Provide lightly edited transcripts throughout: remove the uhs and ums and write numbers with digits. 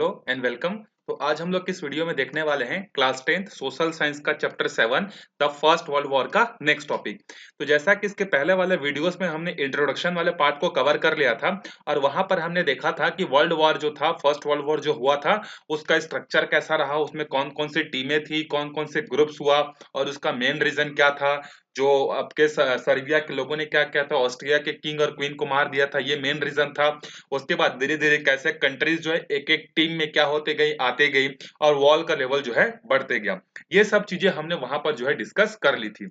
Hello and welcome. तो आज हम लोग किस वीडियो में देखने वाले हैं क्लास 10th सोशल साइंस का chapter 7 the first world war का नेक्स्ट टॉपिक। तो जैसा कि इसके पहले वाले वीडियोस में हमने इंट्रोडक्शन वाले पार्ट को कवर कर लिया था और वहां पर हमने देखा था कि वर्ल्ड वॉर जो था, फर्स्ट वर्ल्ड वॉर जो हुआ था, उसका स्ट्रक्चर कैसा रहा, उसमें कौन कौन सी टीमें थी, कौन कौन से ग्रुप्स हुआ और उसका मेन रीजन क्या था। जो आपके सर्बिया के लोगों ने क्या किया था, ऑस्ट्रिया के किंग और क्वीन को मार दिया था, ये मेन रीजन था। उसके बाद धीरे धीरे कैसे कंट्रीज जो है एक एक टीम में क्या होते गई, आते गई और वॉल का लेवल जो है बढ़ते गया। ये सब चीजें हमने वहां पर जो है डिस्कस कर ली थी।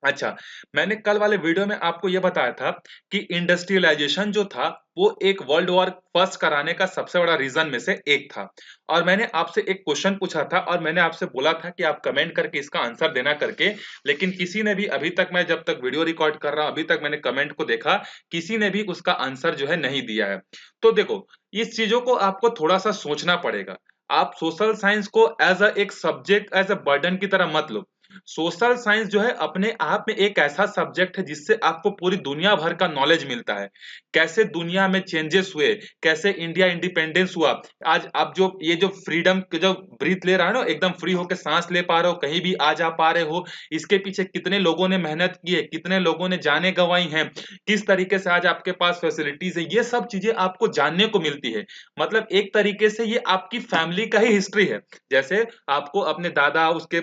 अच्छा, मैंने कल वाले वीडियो में आपको यह बताया था कि इंडस्ट्रियलाइजेशन जो था वो एक वर्ल्ड वॉर फर्स्ट कराने का सबसे बड़ा रीजन में से एक था। और मैंने आपसे एक क्वेश्चन पूछा था और मैंने आपसे बोला था कि आप कमेंट करके इसका आंसर देना करके, लेकिन किसी ने भी अभी तक, मैं जब तक वीडियो रिकॉर्ड कर रहा हूं अभी तक मैंने कमेंट को देखा, किसी ने भी उसका आंसर जो है नहीं दिया है। तो देखो, इस चीजों को आपको थोड़ा सा सोचना पड़ेगा। आप सोशल साइंस को एज अ एक सब्जेक्ट, एज अ बर्डन की तरह मत लो। सोशल साइंस जो है अपने आप में एक ऐसा सब्जेक्ट है जिससे आपको पूरी दुनिया भर का नॉलेज मिलता है। कैसे दुनिया में चेंजेस हुए, कैसे इंडिया इंडिपेंडेंस हुआ, आज आप जो ये जो फ्रीडम जो ब्रीथ ले रहा है ना, एकदम फ्री होकर सांस ले पा रहे हो, कहीं भी आ जा पा रहे हो, इसके पीछे कितने लोगों ने मेहनत की है, कितने लोगों ने जाने गंवाई हैं, किस तरीके से आज आपके पास फैसिलिटीज है, ये सब चीजें आपको जानने को मिलती है। मतलब एक तरीके से ये आपकी फैमिली का ही हिस्ट्री है। जैसे आपको अपने दादा उसके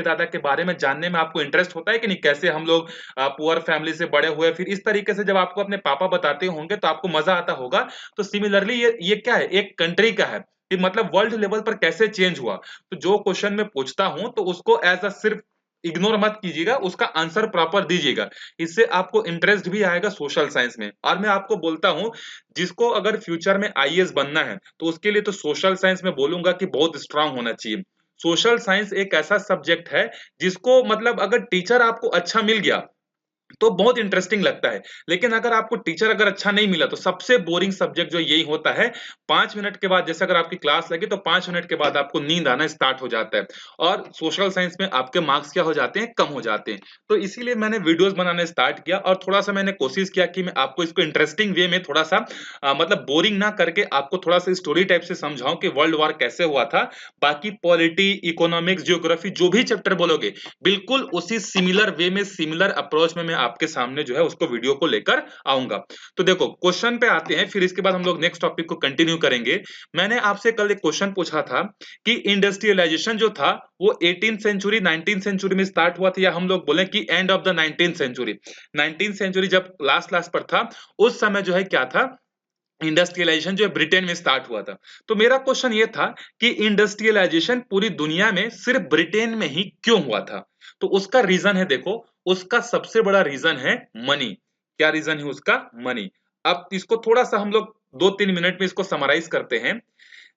दादा के बारे में जानने में आपको इंटरेस्ट होता है कि नहीं, कैसे हम लोग पुअर फैमिली से बड़े हुए, फिर इस तरीके से जब आपको अपने पापा बताते होंगे तो आपको मजा आता होगा। तो सिमिलरली ये क्या है, एक कंट्री का है कि मतलब वर्ल्ड लेवल पर कैसे चेंज हुआ। तो जो क्वेश्चन मैं पूछता हूं तो उसको एज अ सिर्फ इग्नोर मत कीजिएगा, उसका आंसर प्रॉपर दीजिएगा। इससे आपको इंटरेस्ट भी आएगा सोशल साइंस में। और मैं आपको बोलता हूं, जिसको अगर फ्यूचर में आईएएस बनना है तो उसके लिए तो सोशल साइंस में बोलूंगा कि बहुत स्ट्रांग होना चाहिए। सोशल साइंस एक ऐसा सब्जेक्ट है जिसको मतलब अगर टीचर आपको अच्छा मिल गया तो बहुत इंटरेस्टिंग लगता है। लेकिन अगर आपको टीचर अगर अच्छा नहीं मिला तो सबसे बोरिंग सब्जेक्ट जो यही होता है। 5 मिनट के बाद, जैसे अगर आपकी क्लास लगी तो 5 मिनट के बाद आपको नींद आना स्टार्ट हो जाता है और सोशल साइंस में आपके मार्क्स क्या हो जाते हैं, कम हो जाते हैं। तो इसीलिए मैंने वीडियोस बनाना स्टार्ट किया और थोड़ा सा मैंने कोशिश किया कि मैं आपको इसको इंटरेस्टिंग वे में थोड़ा सा मतलब बोरिंग ना करके आपको थोड़ा सा स्टोरी टाइप से समझाऊं कि वर्ल्ड वॉर कैसे हुआ था। बाकी पॉलिटी, इकोनॉमिक्स, जियोग्राफी जो भी चैप्टर बोलोगे, बिल्कुल उसी सिमिलर वे में, सिमिलर अप्रोच में मैं आपके सामने जो है उसको वीडियो को लेकर आऊंगा। तो देखो, क्वेश्चन पे आते हैं, फिर इसके बाद हम लोग नेक्स्ट टॉपिक को कंटिन्यू करेंगे। मैंने आपसे कल एक क्वेश्चन पूछा था कि इंडस्ट्रियलाइजेशन जो था वो 18th सेंचुरी 19th सेंचुरी में स्टार्ट हुआ था, या हम लोग बोले कि end of the 19th century. 19th century जब लास्ट लास्ट पर था, उस समय जो है क्या था, इंडस्ट्रियलाइजेशन जो है ब्रिटेन में स्टार्ट हुआ था। तो मेरा क्वेश्चन ये था कि इंडस्ट्रियलाइजेशन पूरी दुनिया में सिर्फ ब्रिटेन में ही क्यों हुआ था। तो उसका रीजन है, देखो, उसका सबसे बड़ा रीजन है मनी। क्या रीजन है उसका? मनी। अब इसको थोड़ा सा हम लोग 2-3 मिनट में इसको समराइज करते हैं।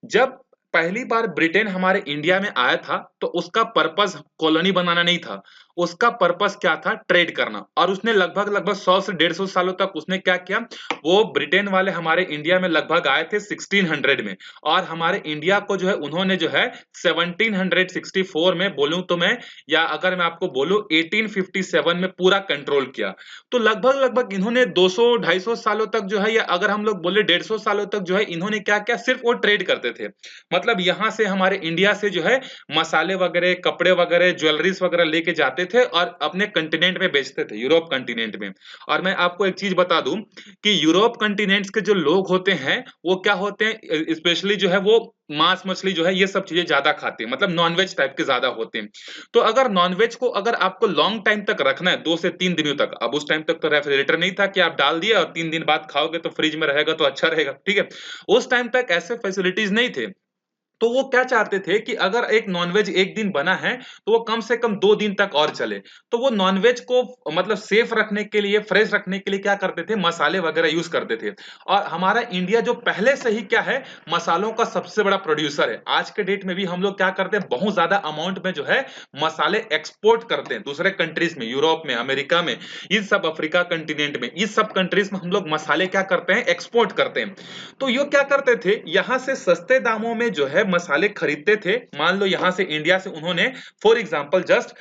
जब पहली बार ब्रिटेन हमारे इंडिया में आया था तो उसका पर्पस कॉलोनी बनाना नहीं था। उसका पर्पस क्या था? ट्रेड करना। और उसने लगभग लगभग 100 से 150 सालों तक उसने क्या किया, वो ब्रिटेन वाले हमारे इंडिया में लगभग आए थे 1600 में, और हमारे इंडिया को जो है उन्होंने जो है 1764 में बोलूं तो मैं, या अगर मैं आपको बोलूं 1857 में पूरा कंट्रोल किया। तो लगभग लगभग इन्होंने 200-250 सालों तक जो है, या अगर हम लोग बोले 150 सालों तक जो है, इन्होंने क्या किया, सिर्फ वो ट्रेड करते थे। मतलब यहां से हमारे इंडिया से जो है मसाले वगैरह, कपड़े वगैरह, ज्वेलरीज वगैरह लेके जाते थे और अपने कंटिनेंट में बेचते थे, यूरोप कंटिनेंट में। और मैं आपको एक चीज बता दूं कि यूरोप कंटिनेंट्स के जो लोग होते हैं वो क्या होते हैं, स्पेशली जो है वो मांस मछली जो है ये सब चीजें ज्यादा खाते हैं, मतलब नॉनवेज टाइप के ज्यादा होते हैं। तो अगर नॉनवेज को अगर आपको लॉन्ग टाइम तक रखना है, 2 से 3 दिनों तक, अब उस टाइम तक तो रेफ्रिजरेटर नहीं था कि आप डाल दिए और 3 दिन बाद खाओगे तो फ्रिज में रहेगा तो अच्छा रहेगा, ठीक है। उस टाइम तक ऐसे फैसिलिटीज नहीं थे। तो वो क्या चाहते थे कि अगर एक नॉनवेज एक दिन बना है तो वो कम से कम 2 दिन तक और चले। तो वो नॉनवेज को मतलब सेफ रखने के लिए, फ्रेश रखने के लिए क्या करते थे, मसाले वगैरह यूज करते थे। और हमारा इंडिया जो पहले से ही क्या है, मसालों का सबसे बड़ा प्रोड्यूसर है। आज के डेट में भी हम लोग क्या करते हैं, बहुत ज्यादा अमाउंट में जो है मसाले एक्सपोर्ट करते हैं दूसरे कंट्रीज में, यूरोप में, अमेरिका में, इस सब अफ्रीका कंटिनेंट में, इस सब कंट्रीज में हम लोग मसाले क्या करते हैं, एक्सपोर्ट करते हैं। तो ये क्या करते थे, यहां से सस्ते दामों में जो है मसाले खरीदते थे, मान लो यहाँ से इंडिया से उन्होंने फॉर एग्जांपल जस्ट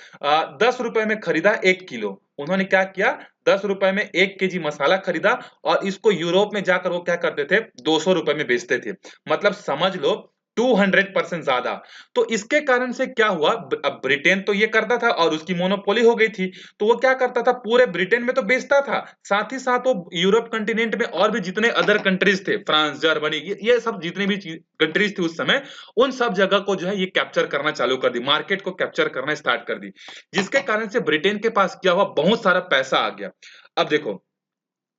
10 रुपए में खरीदा 1 किलो, उन्होंने क्या किया 10 रुपए में 1 केजी मसाला खरीदा और इसको यूरोप में जाकर वो क्या करते थे 200 रुपए में बेचते थे, मतलब समझ लो 200% ज्यादा। तो इसके कारण से क्या हुआ, अब ब्रिटेन तो ये करता था और उसकी मोनोपोली हो गई थी, तो वो क्या करता था पूरे ब्रिटेन में तो बेचता था, साथ ही साथ वो यूरोप कंटिनेंट में और भी जितने अदर कंट्रीज थे, फ्रांस, जर्मनी, ये सब जितनी भी कंट्रीज थी उस समय, उन सब जगह को जो है ये कैप्चर करना चालू कर दी, मार्केट को कैप्चर करना स्टार्ट कर दी, जिसके कारण से ब्रिटेन के पास क्या हुआ, बहुत सारा पैसा आ गया। अब देखो,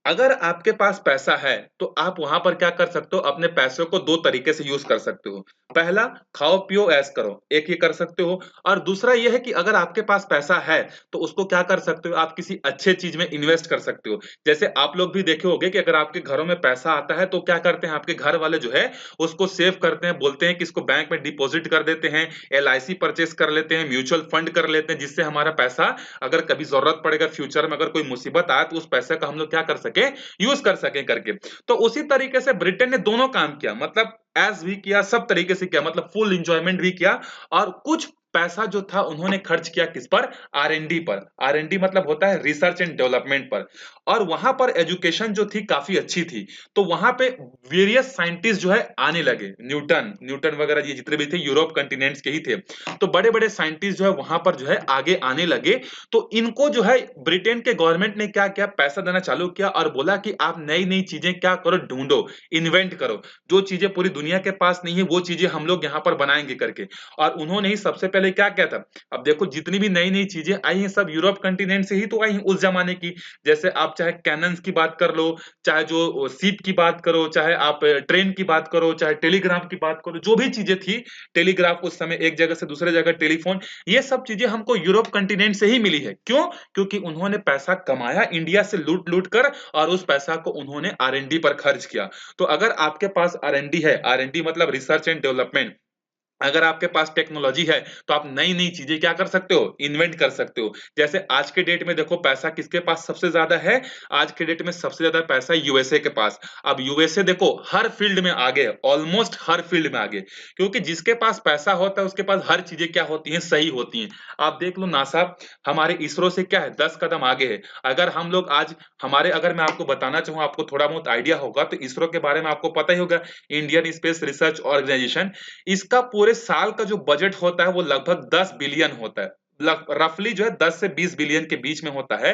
अगर आपके पास पैसा है तो आप वहां पर क्या कर सकते हो, अपने पैसों को दो तरीके से यूज कर सकते हो। पहला, खाओ पियो ऐश करो, एक ये कर सकते हो, और दूसरा ये है कि अगर आपके पास पैसा है तो उसको क्या कर सकते हो, आप किसी अच्छे चीज में इन्वेस्ट कर सकते हो। जैसे आप लोग भी देखे होंगे कि अगर आपके घरों में पैसा आता है तो क्या करते हैं आपके घर वाले जो है उसको सेव करते हैं, बोलते हैं कि इसको बैंक में डिपॉजिट कर देते हैं, LIC परचेस कर लेते हैं, म्यूचुअल फंड कर लेते हैं, जिससे हमारा पैसा अगर कभी जरूरत पड़ेगा फ्यूचर में, अगर कोई मुसीबत आए तो उस पैसे का हम लोग क्या कर सके, यूज कर सके करके। तो उसी तरीके से ब्रिटेन ने दोनों काम किया, मतलब एज भी किया, सब तरीके से किया, मतलब फुल इंजॉयमेंट भी किया, और कुछ पैसा जो था उन्होंने खर्च किया किस पर, R&D पर। R&D मतलब होता है रिसर्च एंड डेवलपमेंट पर, और वहां पर एजुकेशन जो थी काफी अच्छी थी, तो वहां पे वेरियस साइंटिस्ट जो है आने लगे, न्यूटन न्यूटन वगैरह ये जितने भी थे यूरोप कंटिनेंट्स के ही थे, तो बड़े बड़े साइंटिस्ट जो है वहां पर जो है आगे आने लगे। तो इनको जो है ब्रिटेन के गवर्नमेंट ने क्या किया, पैसा देना चालू किया और बोला कि आप नई नई चीजें क्या करो, ढूंढो, इन्वेंट करो, जो चीजें पूरी दुनिया के पास नहीं है वो चीजें हम लोग यहाँ पर बनाएंगे करके। और उन्होंने ही सबसे पहले क्या किया था, अब देखो जितनी भी नई नई चीजें आई हैं सब यूरोप कंटिनेंट से ही तो आई हैं उस जमाने की। जैसे आप चाहे कैनन्स की बात कर लो, चाहे जो सीप की बात करो, चाहे आप ट्रेन की बात करो, चाहे टेलीग्राफ की बात करो, जो भी चीजें थी, टेलीग्राफ उस समय एक जगह से दूसरे जगह टेलीफोन, ये सब चीजें हमको यूरोप कंटिनेंट से ही मिली है। क्यों? क्योंकि उन्होंने पैसा कमाया इंडिया से लूट लूट कर, और उस पैसा को उन्होंने R&D पर खर्च किया। तो अगर आपके पास R&D है, R&D मतलब रिसर्च एंड डेवलपमेंट, अगर आपके पास टेक्नोलॉजी है तो आप नई नई चीजें क्या कर सकते हो, इन्वेंट कर सकते हो। जैसे आज के डेट में देखो पैसा किसके पास सबसे ज्यादा है, आज के डेट में सबसे ज्यादा पैसा यूएसए के पास। अब यूएसए देखो हर फील्ड में आगे, ऑलमोस्ट हर फील्ड में आगे, क्योंकि जिसके पास पैसा होता है उसके पास हर चीजें क्या होती हैं, सही होती हैं। आप देख लो नासा हमारे इसरो से क्या है 10 कदम आगे है। अगर हम लोग आज हमारे, अगर मैं आपको बताना चाहूँ, आपको थोड़ा बहुत आइडिया होगा तो इसरो के बारे में आपको पता ही होगा, इंडियन स्पेस रिसर्च ऑर्गेनाइजेशन, इसका पूरे साल का जो बजट होता है वो लगभग 10 बिलियन होता है, रफली जो है 10 से 20 बिलियन के बीच में होता है।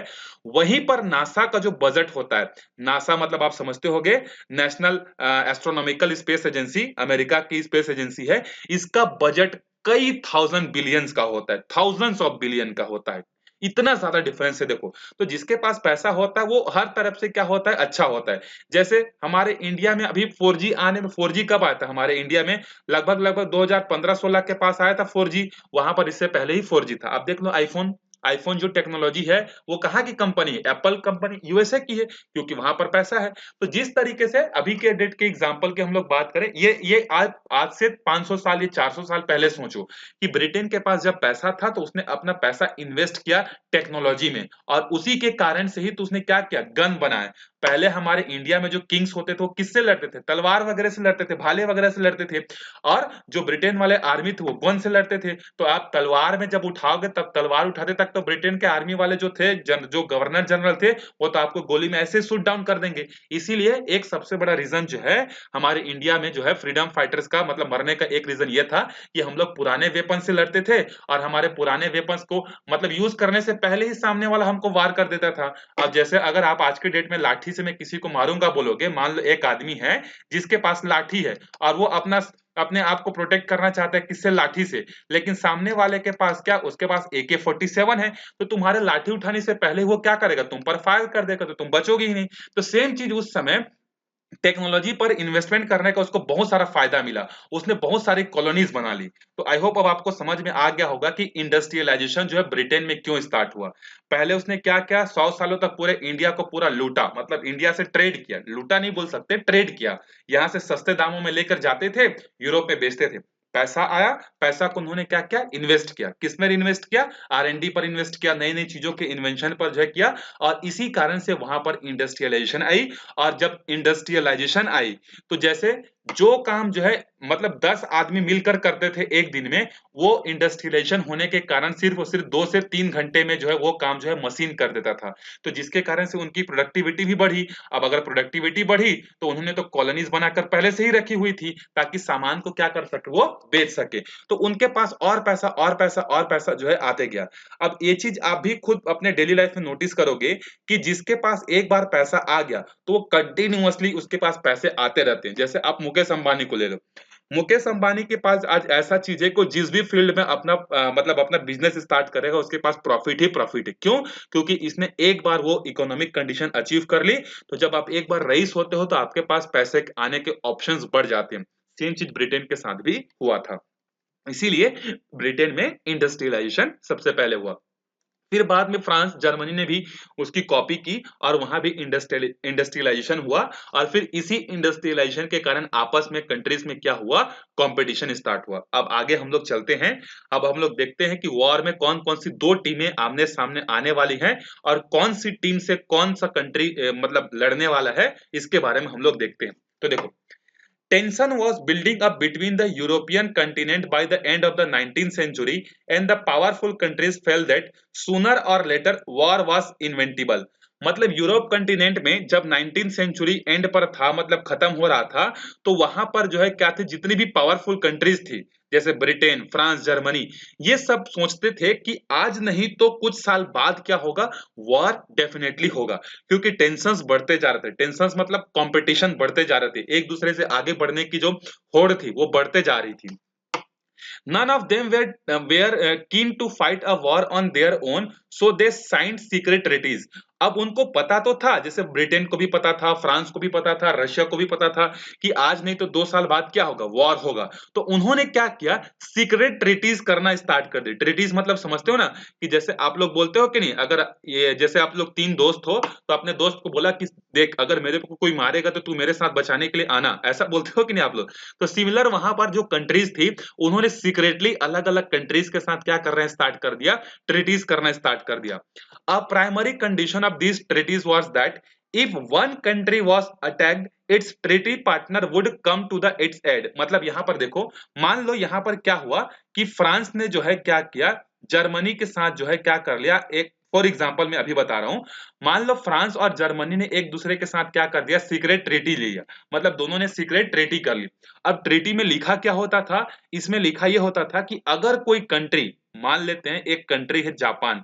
वहीं पर नासा का जो बजट होता है, नासा मतलब आप समझते होंगे national astronomical space agency, America की स्पेस एजेंसी है, इसका बजट कई थाउजेंड बिलियंस का होता है, थाउजेंड्स ऑफ बिलियन का होता है। इतना ज्यादा डिफरेंस है देखो। तो जिसके पास पैसा होता है वो हर तरफ से क्या होता है, अच्छा होता है। जैसे हमारे इंडिया में अभी 4G आने में, 4G कब आया था हमारे इंडिया में, लगभग 2015-16 के पास आया था 4G, वहां पर इससे पहले ही 4G था। अब देख लो आईफोन, आईफोन जो टेक्नोलॉजी है वो कहाँ की कंपनी है, एप्पल कंपनी, यूएसए की है, क्योंकि वहां पर पैसा है। तो जिस तरीके से अभी के डेट के एग्जांपल की हम लोग बात करें, ये आज से 500 साल या 400 साल पहले सोचो कि ब्रिटेन के पास जब पैसा था तो उसने अपना पैसा इन्वेस्ट किया टेक्नोलॉजी में, और उसी के कारण से ही तो उसने क्या किया, गन बनाए। पहले हमारे इंडिया में जो किंग्स होते थे वो किससे लड़ते थे, तलवार वगैरह से लड़ते थे, भाले वगैरह से लड़ते थे, और जो ब्रिटेन वाले आर्मी थे वो गन से लड़ते थे। तो आप तलवार में जब उठाओगे, तब तलवार उठाते तक तो ब्रिटेन के आर्मी वाले जो थे, जो गवर्नर जनरल थे, वो तो आपको गोली में ऐसे शूट डाउन कर देंगे। इसीलिए एक सबसे बड़ा रीजन जो है हमारे इंडिया में जो है फ्रीडम फाइटर्स का, मतलब मरने का एक रीजन ये था कि हम लोग पुराने वेपन से लड़ते थे, और हमारे पुराने वेपन्स को मतलब यूज करने से पहले ही सामने वाला हमको वार कर देता था। अब जैसे अगर आप आज के डेट में लाठी से मैं किसी को मारूंगा बोलोगे, मान लो एक आदमी है जिसके पास लाठी है और वो अपने आप को प्रोटेक्ट करना चाहता है किससे, लाठी से, लेकिन सामने वाले के पास क्या, उसके पास AK-47 है, तो तुम्हारे लाठी उठाने से पहले वो क्या करेगा, तुम पर फायर कर देगा, तो तुम बचोगे ही नहीं। तो सेम चीज उस समय टेक्नोलॉजी पर इन्वेस्टमेंट करने का उसको बहुत सारा फायदा मिला, उसने बहुत सारी कॉलोनीज बना ली। तो आई होप अब आपको समझ में आ गया होगा कि इंडस्ट्रियलाइजेशन जो है ब्रिटेन में क्यों स्टार्ट हुआ। पहले उसने क्या किया, 100 सालों तक पूरे इंडिया को पूरा लूटा, मतलब इंडिया से ट्रेड किया, लूटा नहीं बोल सकते, ट्रेड किया। यहाँ से सस्ते दामों में लेकर जाते थे, यूरोप में बेचते थे, पैसा आया, पैसा को उन्होंने क्या किया, इन्वेस्ट किया। किसमें इन्वेस्ट किया, R&D पर इन्वेस्ट किया, नई नई चीजों के इन्वेंशन पर जो है किया, और इसी कारण से वहां पर इंडस्ट्रियलाइजेशन आई। और जब इंडस्ट्रियलाइजेशन आई तो जैसे जो काम जो है मतलब 10 आदमी मिलकर करते थे एक दिन में, वो इंडस्ट्रियलाइजेशन होने के कारण सिर्फ और सिर्फ 2 से 3 घंटे में जो है वो काम जो है मशीन कर देता था। तो जिसके कारण से उनकी प्रोडक्टिविटी भी बढ़ी। अब अगर प्रोडक्टिविटी बढ़ी तो उन्होंने तो कॉलोनीज बनाकर पहले से ही रखी हुई थी ताकि सामान को क्या कर सके, वो बेच सके। तो उनके पास और पैसा और पैसा और पैसा जो है आते गया। अब ये चीज आप भी खुद अपने डेली लाइफ में नोटिस करोगे कि जिसके पास एक बार पैसा आ गया तो वो कंटिन्यूअसली उसके पास पैसे आते रहते हैं। जैसे आप मुकेश अंबानी को ले लो। मुकेश अंबानी के पास आज ऐसा चीज है को जिस भी फील्ड में अपना मतलब अपना बिजनेस स्टार्ट करेगा उसके पास प्रॉफिट ही प्रॉफिट है। क्यों? क्योंकि इसने एक बार वो इकोनॉमिक कंडीशन अचीव कर ली। तो जब आप एक बार रईस होते हो तो आपके पास पैसे आने के ऑप्शंस बढ़ जाते हैं। सेम चीज ब्रिटेन के साथ भी हुआ था। इसीलिए ब्रिटेन में इंडस्ट्रियलाइजेशन सबसे पहले हुआ। फिर बाद में फ्रांस जर्मनी ने भी उसकी कॉपी की और वहां भी इंडस्ट्रियलाइजेशन हुआ। और फिर इसी इंडस्ट्रियलाइजेशन के कारण आपस में कंट्रीज में क्या हुआ, कंपटीशन स्टार्ट हुआ। अब आगे हम लोग चलते हैं। अब हम लोग देखते हैं कि वॉर में कौन कौन सी दो टीमें आमने सामने आने वाली हैं और कौन सी टीम से कौन सा कंट्री मतलब लड़ने वाला है, इसके बारे में हम लोग देखते हैं। तो देखो, tension was building up between the European continent by the end of the 19th century, and the powerful countries felt that sooner or later war was inevitable. मतलब यूरोप कंटिनेंट में जब 19th सेंचुरी एंड पर था, मतलब खत्म हो रहा था, तो वहां पर जो है क्या थे, जितनी भी पावरफुल कंट्रीज थी जैसे ब्रिटेन, फ्रांस, जर्मनी, ये सब सोचते थे कि आज नहीं तो कुछ साल बाद क्या होगा, वॉर डेफिनेटली होगा। क्योंकि टेंशंस बढ़ते जा रहे थे। टेंशंस मतलब कंपटीशन बढ़ते जा रहे थे, एक दूसरे से आगे बढ़ने की जो होड़ थी वो बढ़ते जा रही थी। None of them were keen to fight a war on their own, so they signed secret treaties. अब उनको पता तो था, जैसे ब्रिटेन को भी पता था, फ्रांस को भी पता था, रशिया को भी पता था कि आज नहीं तो 2 साल बाद क्या होगा, वॉर होगा। तो उन्होंने क्या किया, सीक्रेट ट्रीटीज करना स्टार्ट कर दी। ट्रीटीज मतलब समझते हो ना, कि जैसे आप लोग बोलते हो कि नहीं, अगर ये जैसे आप लोग 3 दोस्त हो तो अपने दोस्त को बोला कि देख अगर मेरे को कोई मारेगा तो तू मेरे साथ बचाने के लिए आना, ऐसा बोलते हो कि नहीं आप लोग। तो सिमिलर वहां पर जो कंट्रीज थी उन्होंने सीक्रेटली अलग अलग कंट्रीज के साथ क्या कर रहे हैं, स्टार्ट कर दिया, ट्रीटीज करना स्टार्ट कर दिया। A primary condition of these treaties was that if one country was attacked, its treaty partner would come to the its aid। मतलब यहां पर देखो, मान लो यहां पर क्या हुआ कि फ्रांस ने जो है क्या किया, जर्मनी के साथ जो है क्या कर लिया, एक फॉर एग्जांपल मैं अभी बता रहा हूं, मान लो फ्रांस और जर्मनी ने एक दूसरे के साथ क्या कर दिया, सीक्रेट ट्रीटी ले लिया। मतलब दोनों ने सीक्रेट ट्रीटी कर ली। अब ट्रीटी में लिखा क्या होता था, इसमें लिखा यह होता था कि अगर कोई कंट्री, मान लेते हैं एक कंट्री है जापान,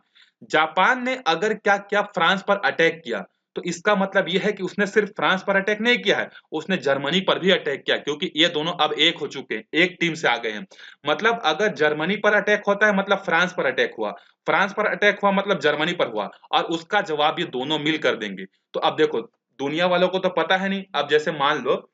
जापान ने अगर क्या किया, फ्रांस पर अटैक किया, तो इसका मतलब यह है कि उसने सिर्फ फ्रांस पर अटैक नहीं किया है, उसने जर्मनी पर भी अटैक किया, क्योंकि ये दोनों अब एक हो चुके हैं, एक टीम से आ गए हैं। मतलब अगर जर्मनी पर अटैक होता है मतलब फ्रांस पर अटैक हुआ, फ्रांस पर अटैक हुआ मतलब जर्मनी पर हुआ, और उसका जवाब ये दोनों मिल कर देंगे। तो अब देखो, दुनिया वालों को तो पता है नहीं। अब जैसे मान लो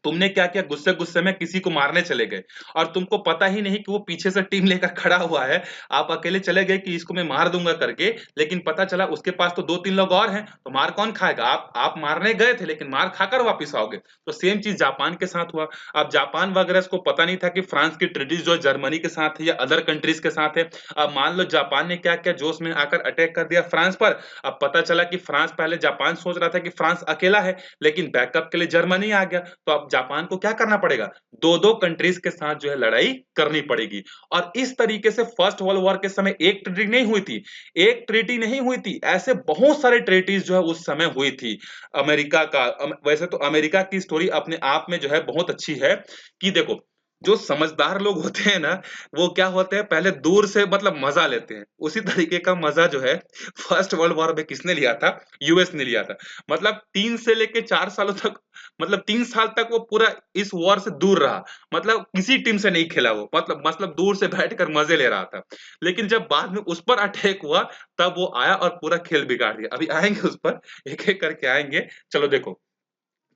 तुमने क्या किया, गुस्से गुस्से में किसी को मारने चले गए और तुमको पता ही नहीं कि वो पीछे से टीम लेकर खड़ा हुआ है। आप अकेले चले गए कि इसको मैं मार दूंगा करके, लेकिन पता चला उसके पास तो 2-3 लोग और हैं, तो मार कौन खाएगा? आप मारने गए थे लेकिन मार खाकर वापस आओगे। तो सेम चीज जापान के साथ हुआ। अब जापान वगैरह को पता नहीं था कि फ्रांस की ट्रीटीज जो जर्मनी के साथ है या अदर कंट्रीज के साथ है। अब मान लो जापान ने क्या किया, जोश में आकर अटैक कर दिया फ्रांस पर। अब पता चला कि फ्रांस, पहले जापान सोच रहा था कि फ्रांस अकेला है, लेकिन बैकअप के लिए जर्मनी आ गया। तो अब जापान को क्या करना पड़ेगा, दो दो कंट्रीज के साथ जो है लड़ाई करनी पड़ेगी। और इस तरीके से फर्स्ट वर्ल्ड वॉर के समय एक ट्रीटी नहीं हुई थी, एक ट्रीटी नहीं हुई थी, ऐसे बहुत सारे ट्रीटीज जो है उस समय हुई थी। अमेरिका का, वैसे तो अमेरिका की स्टोरी अपने आप में जो है बहुत अच्छी है कि देखो, जो समझदार लोग होते हैं ना, वो क्या होते हैं, पहले दूर से मतलब मजा लेते हैं। उसी तरीके का मजा जो है फर्स्ट वर्ल्ड वॉर में किसने लिया था, यूएस ने लिया था। मतलब 3 से लेके 4 सालों तक, मतलब 3 साल तक वो पूरा इस वॉर से दूर रहा। मतलब किसी टीम से नहीं खेला वो, मतलब दूर से बैठकर मजे ले रहा था। लेकिन जब बाद में उस पर अटैक हुआ तब वो आया और पूरा खेल बिगाड़ दिया। अभी आएंगे उस पर, एक एक करके आएंगे। चलो देखो,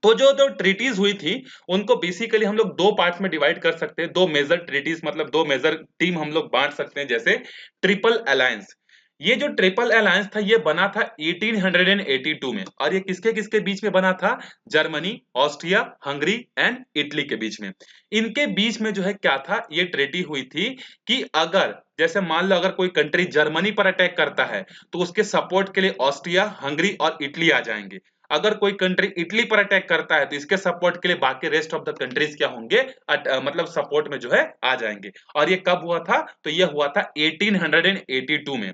तो जो जो ट्रीटीज हुई थी उनको बेसिकली हम लोग दो पार्ट्स में डिवाइड कर सकते हैं। दो मेजर ट्रीटीज मतलब दो मेजर टीम हम लोग बांट सकते हैं। जैसे ट्रिपल अलायंस, ये जो ट्रिपल अलायंस था ये बना था 1882 में, और ये किसके किसके बीच में बना था, Germany, Austria, Hungary and Italy के बीच में। इनके बीच में जो है क्या था, ये ट्रीटी हुई थी कि अगर जैसे मान लो अगर कोई कंट्री जर्मनी पर अटैक करता है तो उसके सपोर्ट के लिए ऑस्ट्रिया, हंगरी और इटली आ जाएंगे। अगर कोई कंट्री इटली पर अटैक करता है तो इसके सपोर्ट के लिए बाकी रेस्ट ऑफ द कंट्रीज क्या होंगे, मतलब सपोर्ट में जो है आ जाएंगे। और ये कब हुआ था, तो ये हुआ था 1882 में।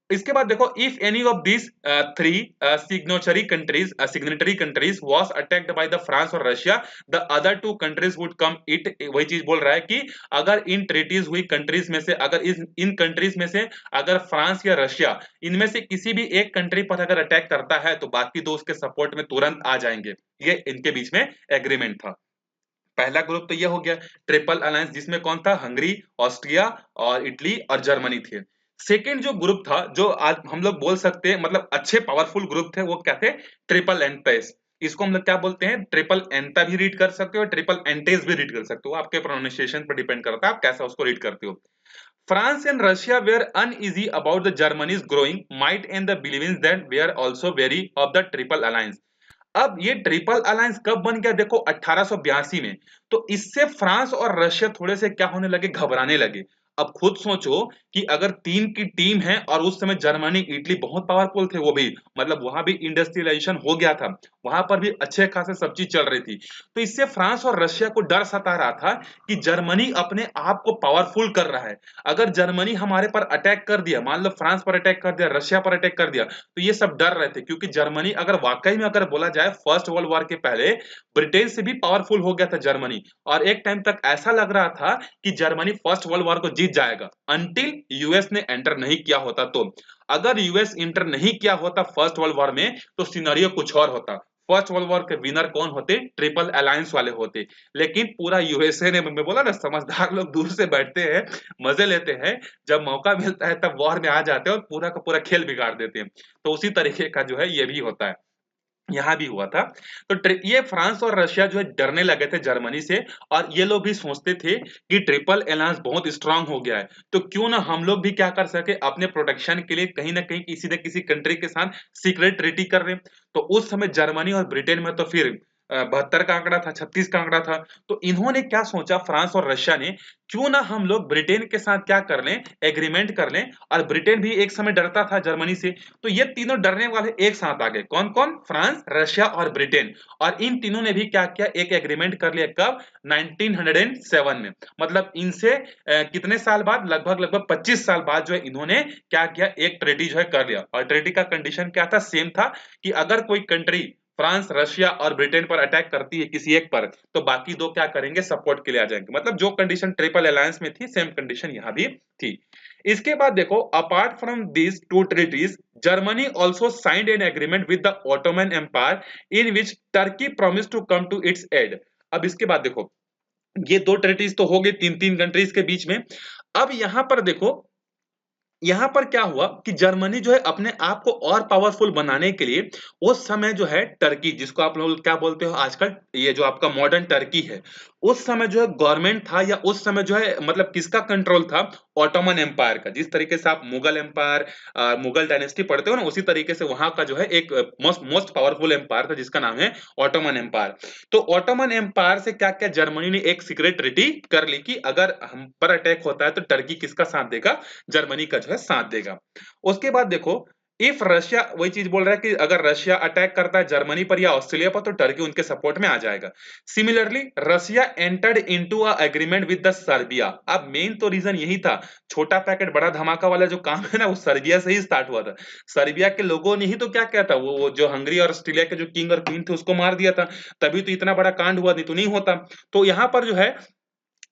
इसके बाद देखो, if any of this three signatory countries was attacked by the France और Russia, the other two countries would come it. वही चीज बोल रहा है कि अगर इन ट्रीटीज हुई कंट्रीज में से, अगर इन कंट्रीज में से अगर फ्रांस या रशिया इनमें से किसी भी एक कंट्री पर अगर अटैक करता है तो बाकी दो उसके सपोर्ट में तुरंत आ जाएंगे। ये इनके बीच में एग्रीमेंट था। पहला ग्रुप तो ये हो गया ट्रिपल अलायंस, जिसमें कौन था, हंगरी, ऑस्ट्रिया और इटली और जर्मनी थे। सेकेंड जो ग्रुप था, जो आज हम लोग बोल सकते हैं मतलब अच्छे पावरफुल ग्रुप थे, वो क्या थे, ट्रिपल एंटेस। इसको हम लोग क्या बोलते हैं, ट्रिपल एंटा भी रीड कर सकते हो, ट्रिपल एंटेस भी रीड कर सकते हो, आपके प्रोनाउंसिएशन पर डिपेंड करता है आप कैसा उसको रीड करते हो। France and Russia were uneasy about the Germany's growing might and the believings that were also wary of the Triple Alliance। अब ये ट्रिपल अलायंस कब बन गया, देखो 1882 में। तो इससे फ्रांस और रशिया थोड़े से क्या होने लगे, घबराने लगे। अब खुद सोचो कि अगर तीन की टीम है और उस समय जर्मनी इटली बहुत पावरफुल थे, वो भी मतलब वहां भी इंडस्ट्रियलाइजेशन हो गया था, वहां पर भी अच्छे खासे सब चीज चल रही थी। तो इससे फ्रांस और रशिया को डर सता रहा था कि जर्मनी अपने आप को पावरफुल कर रहा है। अगर जर्मनी हमारे पर अटैक कर दिया, मान लो फ्रांस पर अटैक कर दिया, रशिया पर अटैक कर दिया, तो ये सब डर रहे थे, क्योंकि जर्मनी अगर वाकई में अगर बोला जाए फर्स्ट वर्ल्ड वॉर के पहले ब्रिटेन से भी पावरफुल हो गया था जर्मनी। और एक टाइम तक ऐसा लग रहा था कि जर्मनी फर्स्ट वर्ल्ड वॉर को जीत जाएगा, अंटिल यूएस ने एंटर नहीं किया होता। तो अगर यूएस एंटर नहीं किया होता फर्स्ट वर्ल्ड वॉर में तो सिनेरियो कुछ और होता। फर्स्ट वर्ल्ड वॉर के विनर कौन होते, ट्रिपल अलायंस वाले होते। लेकिन पूरा यूएसए ने, मैं बोला ना समझदार लोग दूर से बैठते हैं, मजे लेते हैं, जब मौका मिलता है तब वॉर में आ जाते हैं और पूरा का पूरा खेल बिगाड़ देते हैं। तो उसी तरीके का जो है ये भी होता है, यहाँ भी हुआ था। तो ये फ्रांस और रशिया जो है डरने लगे थे जर्मनी से, और ये लोग भी सोचते थे कि ट्रिपल अलायंस बहुत स्ट्रांग हो गया है, तो क्यों ना हम लोग भी क्या कर सके, अपने प्रोटेक्शन के लिए कहीं ना कहीं किसी न किसी कंट्री के साथ सीक्रेट ट्रीटी कर रहे। तो उस समय जर्मनी और ब्रिटेन में तो फिर 72 का आंकड़ा था, 36 का आंकड़ा था। तो इन्होंने क्या सोचा, फ्रांस और रशिया ने, क्यों ना हम लोग ब्रिटेन के साथ क्या कर लें, एग्रीमेंट कर लें। और ब्रिटेन भी एक समय डरता था जर्मनी से, तो ये तीनों डरने वाले एक साथ आ गए। कौन कौन, फ्रांस, रशिया और ब्रिटेन। और इन तीनों ने भी क्या किया, एक एग्रीमेंट कर लिया। कब, 1907 में। मतलब इनसे कितने साल बाद, लगभग लगभग 25 साल बाद जो है इन्होंने क्या किया, एक ट्रीटी जो है कर लिया। और ट्रीटी का कंडीशन क्या था, सेम था कि अगर कोई कंट्री फ्रांस, रशिया और ब्रिटेन पर अटैक करती है किसी एक पर, तो बाकी दो क्या करेंगे, सपोर्ट के लिए आ जाएंगे। मतलब जो कंडीशन ट्रिपल अलायंस में थी, सेम कंडीशन यहां भी थी। इसके बाद देखो, apart from these two treaties, Germany also signed an agreement with the Ottoman Empire in which Turkey promise to come to its aid. अब इसके बाद देखो, ये दो ट्रीटीज तो हो गई तीन तीन कंट्रीज के बीच में। अब यहां पर देखो, यहां पर क्या हुआ कि जर्मनी जो है अपने आप को और पावरफुल बनाने के लिए उस समय जो है टर्की, जिसको आप लोग क्या बोलते हो आजकल, ये जो आपका मॉडर्न टर्की है, उस समय जो है गवर्नमेंट था, या उस समय जो है मतलब किसका कंट्रोल था, ऑटोमन एम्पायर का। जिस तरीके से आप मुगल एम्पायर, मुगल डायनेस्टी पढ़ते हो ना, उसी तरीके से वहां का जो है एक मोस्ट मोस्ट पावरफुल एम्पायर था जिसका नाम है ऑटोमन एम्पायर। तो ऑटोमन एम्पायर से क्या क्या जर्मनी ने एक सीक्रेट ट्रीटी कर ली कि अगर हम पर अटैक होता है तो टर्की किसका साथ देगा, जर्मनी का जो है साथ देगा। उसके बाद देखो, इफ रशिया, वही चीज बोल रहा है कि अगर रशिया अटैक करता है जर्मनी पर या ऑस्ट्रेलिया पर तो टर्की उनके सपोर्ट में आ जाएगा। Similarly Russia entered into a agreement with the Serbia. अब मेन तो रीजन यही था, छोटा पैकेट बड़ा धमाका वाला जो काम है ना, वो सर्बिया से ही स्टार्ट हुआ था। सर्बिया के लोगों ने ही तो क्या किया था, वो जो हंगरी और ऑस्ट्रेलिया के जो किंग और क्वीन थे उसको मार दिया था, तभी तो इतना बड़ा कांड हुआ, नहीं तो नहीं होता। तो यहाँ पर जो है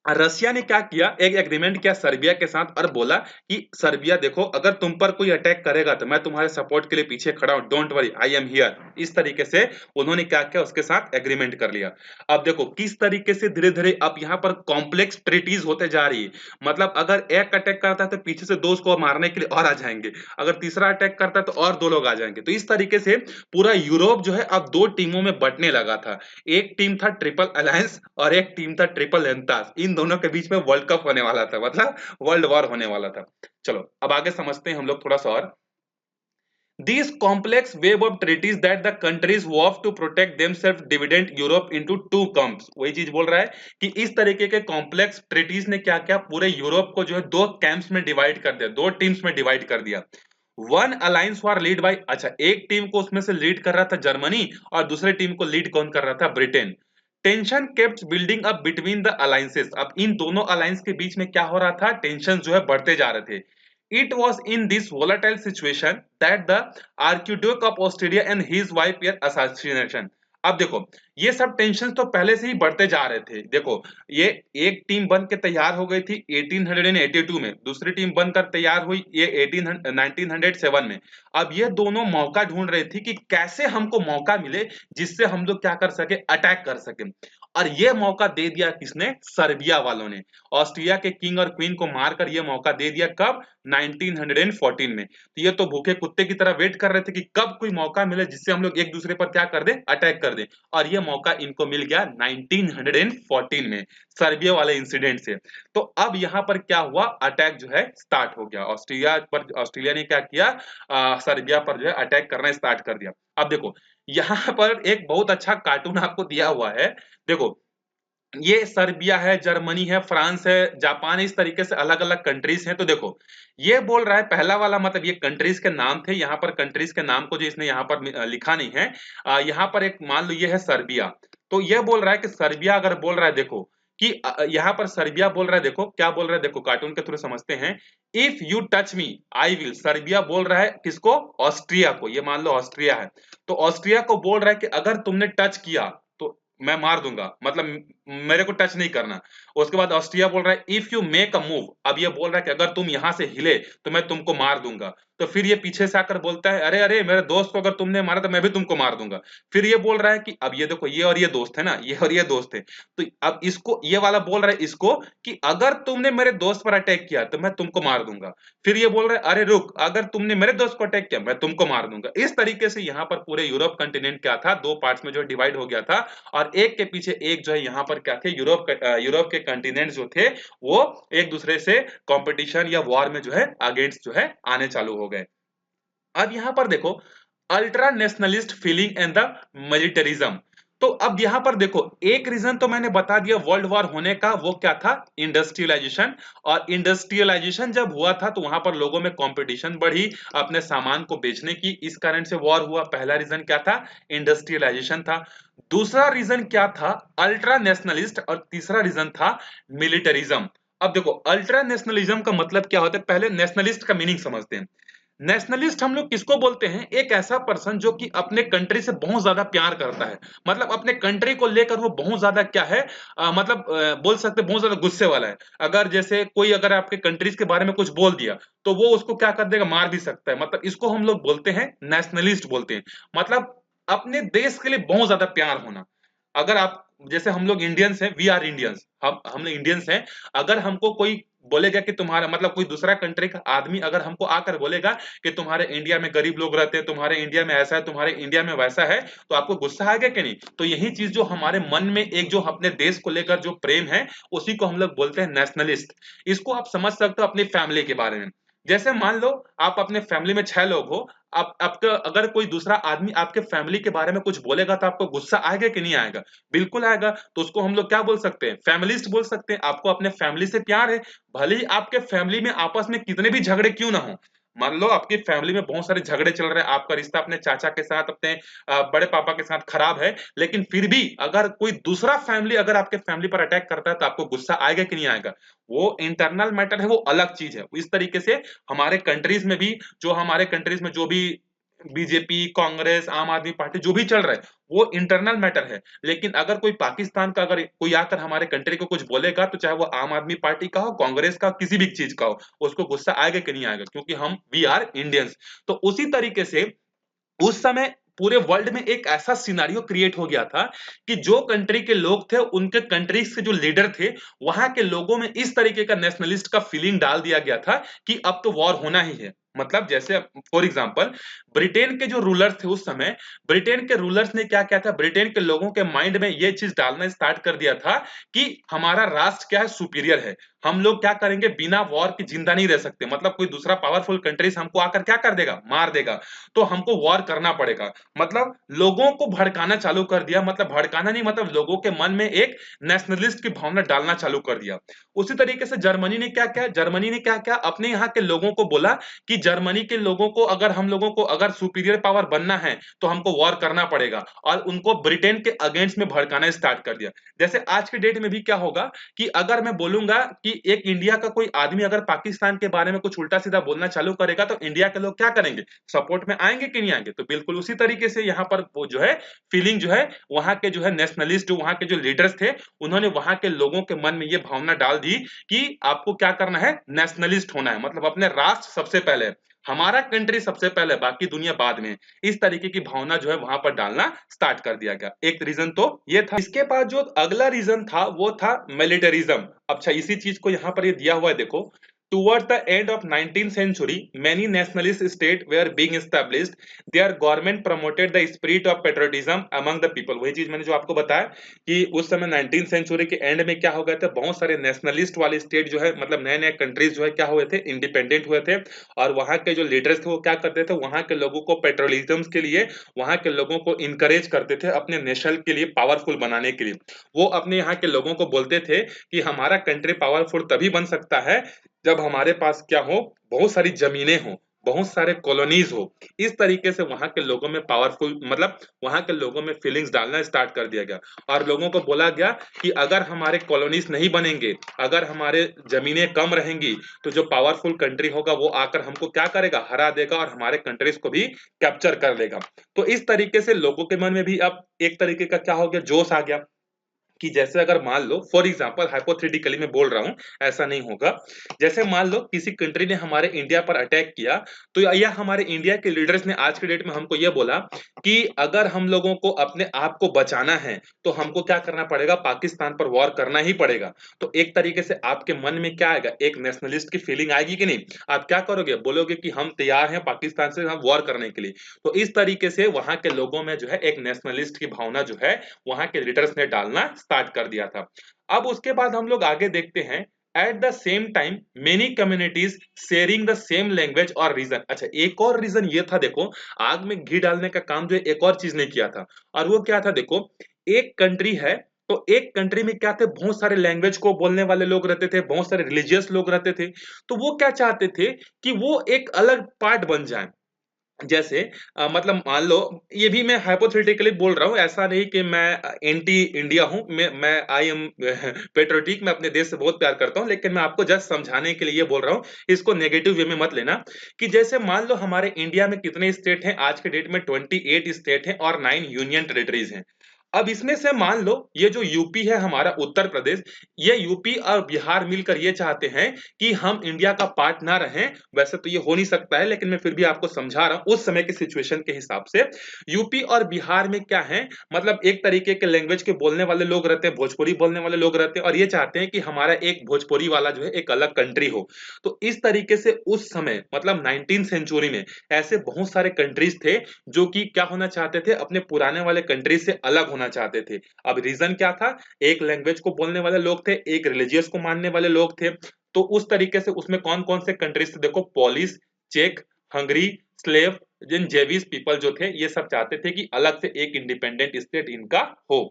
रसिया ने क्या किया, एक एग्रीमेंट किया सर्बिया के साथ, और बोला कि सर्बिया देखो, अगर तुम पर कोई अटैक करेगा तो मैं तुम्हारे सपोर्ट के लिए पीछे खड़ा हूं, don't worry, I am here. इस तरीके से उन्होंने क्या किया, उसके साथ एग्रीमेंट कर लिया। अब देखो किस तरीके से धीरे धीरे अब यहाँ पर कॉम्प्लेक्स ट्रीटीज होते जा रही है। मतलब अगर एक अटैक करता है तो पीछे से दो उसको मारने के लिए और आ जाएंगे, अगर तीसरा अटैक करता है तो और दो लोग आ जाएंगे। तो इस तरीके से पूरा यूरोप जो है अब दो टीमों में बंटने लगा था। एक टीम था ट्रिपल अलायंस और एक टीम था ट्रिपल एंटास। इन दोनों के बीच में वर्ल्ड कप होने वाला था, मतलब वर्ल्ड वॉर होने वाला था। चलो अब आगे समझते हैं हम लोग थोड़ा सा और। These complex web of treaties that the countries wove to protect themselves divided Europe into two camps। वही चीज बोल रहा है कि इस तरीके के कॉम्प्लेक्स ट्रीटीज ने क्या क्या पूरे यूरोप को जो है दो कैंप्स में डिवाइड कर दिया, दो टीम्स में डिवाइड कर दिया। One alliance war lead by, अच्छा एक टीम को उसमें से लीड कर रहा था जर्मनी और दूसरे टीम को लीड कौन कर रहा था? Britain. Tension kept building up between the alliances, अब इन दोनों अलायंस के बीच में क्या हो रहा था? टेंशन जो है बढ़ते जा रहे थे। It was in this volatile situation that the archduke of Australia and his wife were assassination. अब देखो ये सब टेंशन तो पहले से ही बढ़ते जा रहे थे। देखो ये एक टीम बन के तैयार हो गई थी 1882 में, दूसरी टीम बनकर तैयार हुई ये 1907 में। अब ये दोनों मौका ढूंढ रही थी कि कैसे हमको मौका मिले जिससे हम लोग क्या कर सके? अटैक कर सके। और ये मौका दे दिया किसने? सर्बिया वालों ने। ऑस्ट्रिया के किंग और क्वीन को मारकर ये मौका दे दिया कब? 1914 में। तो ये तो भूखे कुत्ते की तरह वेट कर रहे थे कि कब कोई मौका मिले जिससे हम लोग एक दूसरे पर क्या कर दे? अटैक कर दे। और ये मौका इनको मिल गया 1914 में, सर्बिया वाले इंसिडेंट से। तो अब यहाँ पर क्या हुआ? अटैक जो है स्टार्ट हो गया ऑस्ट्रिया पर। ऑस्ट्रेलिया ने क्या किया? सर्बिया पर जो है अटैक करना स्टार्ट कर दिया। अब देखो यहाँ पर एक बहुत अच्छा कार्टून आपको दिया हुआ है। देखो ये सर्बिया है, जर्मनी है, फ्रांस है, जापान है, इस तरीके से अलग अलग कंट्रीज हैं। तो देखो ये बोल रहा है पहला वाला, मतलब ये कंट्रीज के नाम थे। यहाँ पर कंट्रीज के नाम को जो इसने यहाँ पर लिखा नहीं है। यहाँ पर एक मान लो ये है सर्बिया। तो ये बोल रहा है कि सर्बिया अगर बोल रहा है, देखो कि यहाँ पर सर्बिया बोल रहा है, देखो क्या बोल रहा है, देखो कार्टून के थ्रू समझते हैं। If you touch me I will, Serbia बोल रहा है किसको? ऑस्ट्रिया को। ये मान लो ऑस्ट्रिया है, तो ऑस्ट्रिया को बोल रहा है कि अगर तुमने टच किया तो मैं मार दूंगा, मतलब मेरे को टच नहीं करना। उसके बाद ऑस्ट्रिया बोल रहा है if you make a move, अब ये बोल रहा है कि अगर तुम यहां से हिले तो मैं तुमको मार दूंगा। तो फिर ये पीछे से आकर बोलता है अरे अरे मेरे दोस्त को अगर तुमने मारा तो मैं भी तुमको मार दूंगा। फिर ये बोल रहा है कि अब ये देखो ये और ये दोस्त है ना, ये और ये दोस्त है। तो अब इसको ये वाला बोल रहा है इसको कि अगर तुमने मेरे दोस्त पर अटैक किया तो मैं तुमको मार दूंगा। फिर ये बोल रहा है अरे रुक, अगर तुमने मेरे दोस्त को अटैक किया मैं तुमको मार दूंगा। इस तरीके से यहाँ पर पूरे यूरोप कंटिनेंट क्या था? दो पार्ट्स में जो डिवाइड हो गया था। और एक के पीछे एक जो है यहाँ पर क्या थे? यूरोप के कंटिनेंट जो थे वो एक दूसरे से कंपटीशन या वॉर में जो है अगेंस्ट जो है आने चालू हो गए। अब यहाँ पर देखो ultra nationalist feeling and the militarism. तो अब यहाँ पर देखो एक रीजन तो मैंने बता दिया वर्ल्ड वॉर होने का, वो क्या था? इंडस्ट्रियलाइजेशन। और इंडस्ट्रियलाइजेशन जब हुआ था तो वहां पर लोगों में कंपटीशन बढ़ी अपने सामान को बेचने की, इस कारण से वॉर हुआ। पहला रीजन क्या था? इंडस्ट्रियलाइजेशन था। दूसरा रीजन क्या था? Ultra nationalist. और तीसरा रीजन था मिलिटरिज्म। अब देखो अल्ट्रा नेशनलिज्म का मतलब क्या होता है? पहले नेशनलिस्ट का मीनिंग समझते हैं। नेशनलिस्ट हम लोग किसको बोलते हैं? एक ऐसा पर्सन जो कि अपने कंट्री से बहुत ज्यादा प्यार करता है, मतलब अपने कंट्री को लेकर वो बहुत ज्यादा क्या है, बोल सकते बहुत ज्यादा गुस्से वाला है। अगर जैसे कोई अगर आपके कंट्रीज के बारे में कुछ बोल दिया तो वो उसको क्या कर देगा? मार भी सकता है। मतलब इसको हम लोग बोलते हैं नेशनलिस्ट बोलते हैं। मतलब अपने देश के लिए बहुत ज्यादा प्यार होना। अगर आप जैसे हम लोग इंडियंस हैं, वी आर इंडियंस, हम लोग इंडियंस हैं। अगर हमको कोई बोलेगा कि तुम्हारा मतलब कोई दूसरा कंट्री का आदमी अगर हमको आकर बोलेगा कि तुम्हारे इंडिया में गरीब लोग रहते हैं, तुम्हारे इंडिया में ऐसा है, तुम्हारे इंडिया में वैसा है, तो आपको गुस्सा आएगा कि नहीं? तो यही चीज जो हमारे मन में एक जो अपने देश को लेकर जो प्रेम है उसी को हम लोग बोलते हैं नेशनलिस्ट। इसको आप समझ सकते हो अपनी फैमिली के बारे में। जैसे मान लो आप अपने फैमिली में 6 लोग हो, आप आपका अगर कोई दूसरा आदमी आपके फैमिली के बारे में कुछ बोलेगा तो आपको गुस्सा आएगा कि नहीं आएगा? बिल्कुल आएगा। तो उसको हम लोग क्या बोल सकते हैं? फैमिलिस्ट बोल सकते हैं। आपको अपने फैमिली से प्यार है, भले ही आपके फैमिली में आपस में कितने भी झगड़े क्यों ना हो। मान लो आपकी फैमिली में बहुत सारे झगड़े चल रहे हैं, आपका रिश्ता अपने चाचा के साथ, अपने बड़े पापा के साथ खराब है, लेकिन फिर भी अगर कोई दूसरा फैमिली अगर आपके फैमिली पर अटैक करता है तो आपको गुस्सा आएगा कि नहीं आएगा? वो इंटरनल मैटर है, वो अलग चीज है। इस तरीके से हमारे कंट्रीज में भी, जो हमारे कंट्रीज में जो भी बीजेपी, कांग्रेस, आम आदमी पार्टी जो भी चल रहा है वो इंटरनल मैटर है। लेकिन अगर कोई पाकिस्तान का अगर कोई आकर हमारे कंट्री को कुछ बोलेगा तो चाहे वो आम आदमी पार्टी का हो, कांग्रेस का, किसी भी चीज का हो, उसको गुस्सा आएगा कि नहीं आएगा? क्योंकि हम वी आर इंडियंस। तो उसी तरीके से उस समय पूरे वर्ल्ड में एक ऐसा सिनारियो क्रिएट हो गया था कि जो कंट्री के लोग थे उनके कंट्री से जो लीडर थे वहां के लोगों में इस तरीके का नेशनलिस्ट का फीलिंग डाल दिया गया था कि अब तो वॉर होना ही है। मतलब जैसे फॉर एग्जांपल ब्रिटेन के जो रूलर्स थे उस समय, ब्रिटेन के रूलर्स ने क्या किया था? ब्रिटेन के लोगों के माइंड में ये चीज डालना स्टार्ट कर दिया था कि हमारा राष्ट्र क्या है? सुपीरियर है। हम लोग क्या करेंगे? बिना वॉर के जिंदा नहीं रह सकते। मतलब कोई दूसरा पावरफुल कंट्रीज हमको आकर क्या कर देगा? मार देगा। तो हमको वॉर करना पड़ेगा। मतलब लोगों को भड़काना चालू कर दिया। मतलब भड़काना नहीं, मतलब लोगों के मन में एक नेशनलिस्ट की भावना डालना चालू कर दिया। उसी तरीके से जर्मनी ने क्या किया? जर्मनी ने क्या किया? अपने यहाँ के लोगों को बोला कि जर्मनी के लोगों को अगर सुपीरियर पावर बनना है तो हमको वॉर करना पड़ेगा, और उनको ब्रिटेन के अगेंस्ट में भड़काना स्टार्ट कर दिया। जैसे आज के डेट में भी क्या होगा कि अगर मैं बोलूंगा कि एक इंडिया का कोई आदमी अगर पाकिस्तान के बारे में कुछ उल्टा सीधा बोलना चालू करेगा तो इंडिया के लोग क्या करेंगे, सपोर्ट में आएंगे कि नहीं आएंगे। तो बिल्कुल उसी तरीके से यहाँ पर वो जो है फीलिंग जो है वहां के जो है नेशनलिस्ट, वहां के जो लीडर्स थे, उन्होंने वहां के लोगों के मन में ये भावना डाल दी कि आपको क्या करना है, नेशनलिस्ट होना है, मतलब अपने राष्ट्र सबसे पहले, हमारा कंट्री सबसे पहले, बाकी दुनिया बाद में। इस तरीके की भावना जो है वहां पर डालना स्टार्ट कर दिया गया। एक रीजन तो ये था। इसके बाद जो अगला रीजन था वो था मिलिटरिज्म। अच्छा, इसी चीज को यहाँ पर ये दिया हुआ है, देखो। Towards the end of 19th century, many nationalist states were being established. Their government promoted the spirit of patriotism among the people. वही चीज मैंने जो आपको बताया कि उस समय 19th सेंचुरी के एंड में क्या हो गए थे, बहुत सारे नेशनलिस्ट वाले स्टेट जो है, मतलब नए नए कंट्रीज जो है क्या हुए थे, इंडिपेंडेंट हुए थे। और वहां के जो लीडर्स थे वो क्या करते थे, वहां के लोगों को पेट्रोलिज्म के लिए, वहां के लोगों को इनकरेज करते थे अपने नेशन के लिए पावरफुल बनाने के लिए। वो अपने यहाँ के लोगों को बोलते थे कि हमारा कंट्री पावरफुल तभी बन सकता है जब हमारे पास क्या हो, बहुत सारी जमीनें हो, बहुत सारे कॉलोनीज हो। इस तरीके से वहां के लोगों में पावरफुल, मतलब वहां के लोगों में फीलिंग्स डालना स्टार्ट कर दिया गया। और लोगों को बोला गया कि अगर हमारे कॉलोनीज नहीं बनेंगे, अगर हमारे जमीनें कम रहेंगी, तो जो पावरफुल कंट्री होगा वो आकर हमको क्या करेगा, हरा देगा और हमारे कंट्रीज को भी कैप्चर कर लेगा। तो इस तरीके से लोगों के मन में भी अब एक तरीके का क्या हो गया, जोश आ गया कि जैसे अगर मान लो, फॉर एग्जांपल हाइपोथेटिकली मैं बोल रहा हूं, ऐसा नहीं होगा, जैसे मान लो किसी कंट्री ने हमारे इंडिया पर अटैक किया, तो या हमारे इंडिया के लीडर्स ने आज के डेट में हमको यह बोला कि अगर हम लोगों को अपने आप को बचाना है तो हमको क्या करना पड़ेगा, पाकिस्तान पर वॉर करना ही पड़ेगा। तो एक तरीके से आपके मन में क्या आएगा, एक नेशनलिस्ट की फीलिंग आएगी कि नहीं। आप क्या करोगे, बोलोगे कि हम तैयार हैं पाकिस्तान से हम वॉर करने के लिए। तो इस तरीके से वहां के लोगों में जो है एक नेशनलिस्ट की भावना जो है वहां के लीडर्स ने डालना स्टार्ट कर दिया था। अब उसके बाद हम लोग आगे देखते हैं, at the same time many communities sharing the same language और रीजन। अच्छा, एक और रीजन ये था, देखो, आग में घी डालने का काम जो एक और चीज ने किया था, और वो क्या था, देखो, एक कंट्री है, तो एक कंट्री में क्या थे, बहुत सारे लैंग्वेज को बोलने वाले लोग रहते थे, बहुत सारे रिलीजियस लोग रहते थे। तो वो क्या चाहते थे कि वो एक अलग पार्ट बन जाए। जैसे मतलब मान लो, ये भी मैं हाइपोथेटिकली बोल रहा हूँ, ऐसा नहीं कि मैं एंटी इंडिया हूँ, मैं आई एम पेट्रोटिक, मैं अपने देश से बहुत प्यार करता हूँ, लेकिन मैं आपको जस्ट समझाने के लिए ये बोल रहा हूँ, इसको नेगेटिव वे में मत लेना। कि जैसे मान लो हमारे इंडिया में कितने स्टेट हैं, आज के डेट में 28 स्टेट हैं और 9 यूनियन टेरिटरीज हैं। अब इसमें से मान लो ये जो यूपी है हमारा, उत्तर प्रदेश, ये यूपी और बिहार मिलकर ये चाहते हैं कि हम इंडिया का पार्ट ना रहें। वैसे तो ये हो नहीं सकता है, लेकिन मैं फिर भी आपको समझा रहा हूं उस समय की सिचुएशन के हिसाब से। यूपी और बिहार में क्या है, मतलब एक तरीके के लैंग्वेज के बोलने वाले लोग रहते हैं, भोजपुरी बोलने वाले लोग रहते हैं, और ये चाहते हैं कि हमारा एक भोजपुरी वाला जो है एक अलग कंट्री हो। तो इस तरीके से उस समय मतलब 19th सेंचुरी में ऐसे बहुत सारे कंट्रीज थे जो कि क्या होना चाहते थे, अपने पुराने वाले कंट्री से अलग होना चाहते थे। अब रीजन क्या था, एक लैंग्वेज को बोलने वाले लोग थे, एक रिलीजियस को मानने वाले लोग थे। तो उस तरीके से उसमें कौन कौन से कंट्रीज थे, देखो, पोलिश, चेक, हंगरी, स्लेव, जिन जेविस पीपल जो थे, ये सब चाहते थे कि अलग से एक इंडिपेंडेंट स्टेट इनका हो।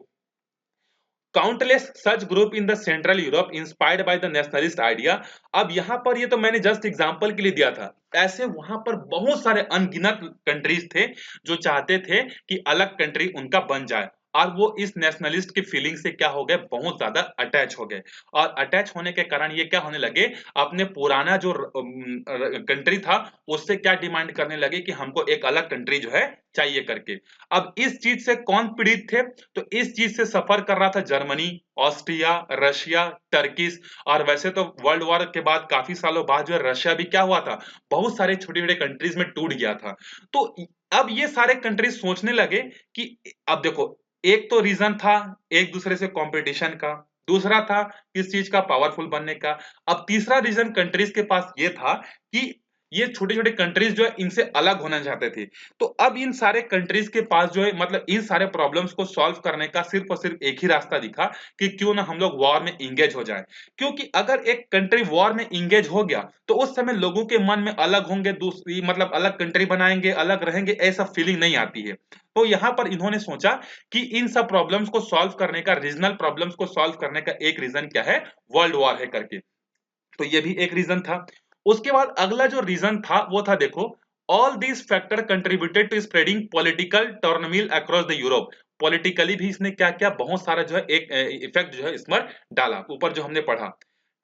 Countless such group in the central Europe inspired by the nationalist idea. अब यहां पर ये तो मैंने जस्ट एग्जांपल के लिए दिया था, ऐसे वहां पर बहुत सारे अनगिनत कंट्रीज थे जो चाहते थे कि अलग कंट्री उनका बन जाए, और वो इस नेशनलिस्ट की फीलिंग से क्या हो गए, बहुत ज्यादा अटैच हो गए। और अटैच होने के कारण ये क्या होने लगे, अपने पुराना जो कंट्री था उससे क्या डिमांड करने लगे कि हमको एक अलग कंट्री जो है चाहिए करके। अब इस चीज से कौन पीड़ित थे, तो इस चीज से सफर कर रहा था जर्मनी, ऑस्ट्रिया, रशिया, टर्किश। और वैसे तो वर्ल्ड वॉर के बाद काफी सालों बाद जो है रशिया भी क्या हुआ था, बहुत सारे छोटे छोटे कंट्रीज में टूट गया था। तो अब ये सारे कंट्रीज सोचने लगे कि अब देखो, एक तो रीजन था एक दूसरे से कंपटीशन का, दूसरा था किस चीज का, पावरफुल बनने का। अब तीसरा रीजन कंट्रीज के पास ये था कि ये छोटे छोटे कंट्रीज जो है इनसे अलग होना चाहते थे। तो अब इन सारे कंट्रीज के पास जो है, मतलब इन सारे प्रॉब्लम्स को सॉल्व करने का सिर्फ और सिर्फ एक ही रास्ता दिखा कि क्यों ना हम लोग वॉर में इंगेज हो जाए। क्योंकि अगर एक कंट्री वॉर में इंगेज हो गया तो उस समय लोगों के मन में अलग होंगे, दूसरी मतलब अलग कंट्री बनाएंगे, अलग रहेंगे, ऐसा फीलिंग नहीं आती है। तो यहां पर इन्होंने सोचा कि इन सब प्रॉब्लम्स को सॉल्व करने का, रीजनल प्रॉब्लम्स को सॉल्व करने का एक रीजन क्या है, वर्ल्ड वॉर है करके। तो ये भी एक रीजन था। उसके बाद अगला जो रीजन था वो था, देखो, all this factor contributed to spreading political turmoil across the Europe. Politically भी इसने क्या किया, बहुत सारा जो है एक इफेक्ट जो है इस पर डाला। ऊपर जो हमने पढ़ा,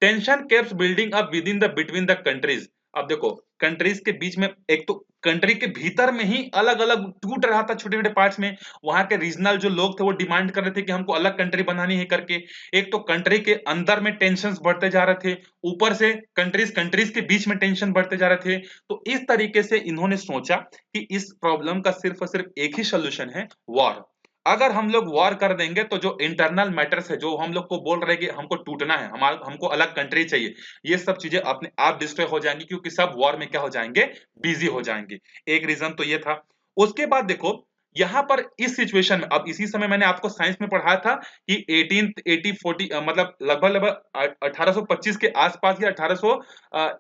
tension keeps building up with in the between the countries. अब देखो, कंट्रीज के बीच में, एक तो कंट्री के भीतर में ही अलग अलग टूट रहा था छोटे छोटे पार्ट्स में। वहां के रीजनल जो लोग थे वो डिमांड कर रहे थे कि हमको अलग कंट्री बनानी है करके। एक तो कंट्री के अंदर में टेंशन बढ़ते जा रहे थे, ऊपर से कंट्रीज कंट्रीज के बीच में टेंशन बढ़ते जा रहे थे। तो इस तरीके से इन्होंने सोचा कि इस प्रॉब्लम का सिर्फ और सिर्फ एक ही सोल्यूशन है, वॉर। अगर हम लोग वॉर कर देंगे तो जो इंटरनल मैटर्स है, जो हम लोग को बोल रहे हैं कि हमको टूटना है, हमारा हमको अलग कंट्री चाहिए, ये सब चीजें अपने आप डिस्ट्रॉय हो जाएंगी, क्योंकि सब वॉर में क्या हो जाएंगे, बिजी हो जाएंगे। एक रीजन तो ये था। उसके बाद देखो, यहां पर इस सिचुएशन में, अब इसी समय मैंने आपको साइंस में पढ़ाया था कि 1880 40 मतलब लगभग लगभग 1825 के आसपास या 1800,